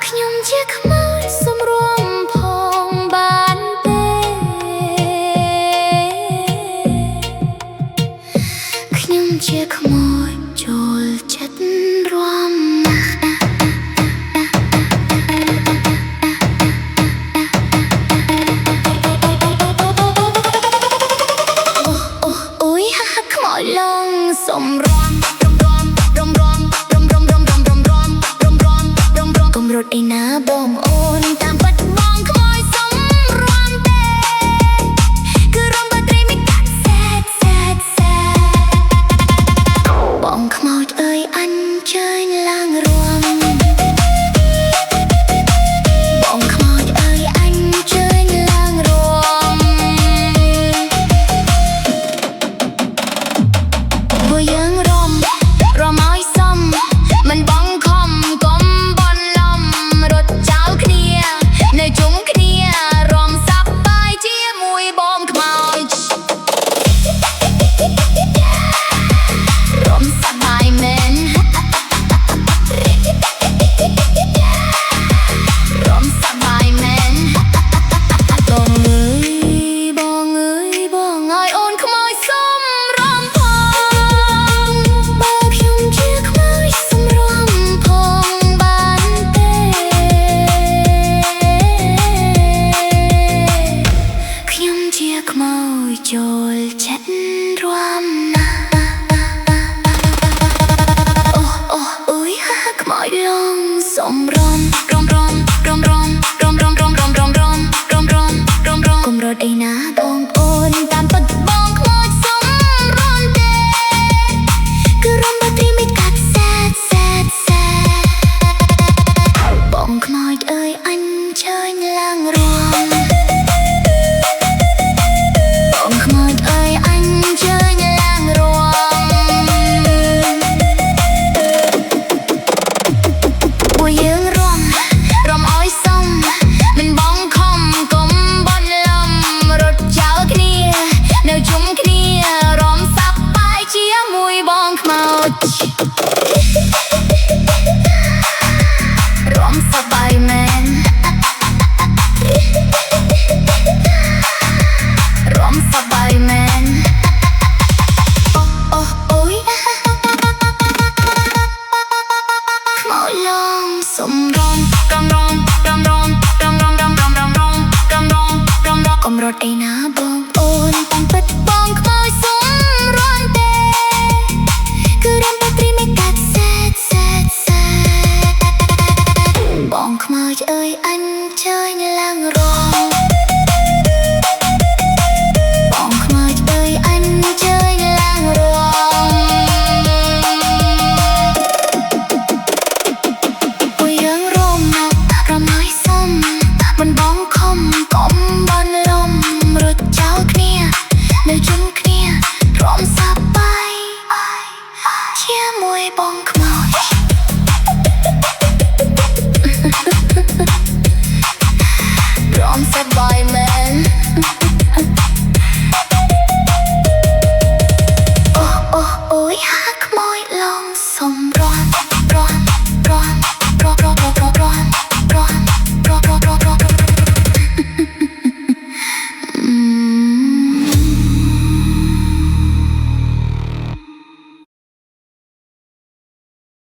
ខ្ញុំជាខ្មោចសំរុំផងបានទេខ្ញុំជាខ្មោចចូលចិត្តរាំអូយខ្មោចឡងសំរុំរត់ឯណាបងអូនតាមបាត់បងខ្មោចសំរាំទេគឺរំបាត្រីមិនកាត់សែតបងខ្មោចអើយអញ្ជើញឡើងរាំបងខ្មោចអើយអញ្ជើញឡើងរាំពួកយើងរាំឲ្យសមមិនបងខំកុំរត់ចោលគ្នានៅជុំគ្នារំសាប់បាយជាមួយបងខ្មោចរំសាប់បាយមែនរំសាប់បាយមែនបងអើយអូនខ្មោចសំរំផងបើខ្ញុំជាខ្មោចសំរំផងបានទេខ្ញុំជាខ្មោចចូលចិត្តរាំអូយខ្មោចឡងសំរំកុំរត់ឯណាបងអូនតាមពិតបងខ្មោចសំរំទេគឺរំបាត្រីមិនកាត់សែតបងខ្មោចអើយអញ្ជើញឡើងរាំបងខ្មោចអើយអញ្ជើញឡើងរាំពួកយើងរាំឲ្យសមមិនបងខំកុំបន់លំរត់ចោលគ្នានៅជុំគ្នារំសាប់បាយជាមួយបងខ្មោចរំសាប់បាយមែនរំសាប់បាយមែនអូយខ្មោចឡងសំរំកុំរត់ឯណាបងអូនតាមពិតបងខ្មោចសំរំទេគឺរំបាត្រីមិនកាត់សែតបងខ្មោចអើយអញ្ជើញឡើងរាំបងខ្មោចអើយអញ្ជើញឡើងរាំពួកយើងរាំឲ្យសមមិនបងខំកុំបន់លំរត់ចោលគ្នានៅជុំគ្នារំសាប់បាយជាមួយបងខ្មោច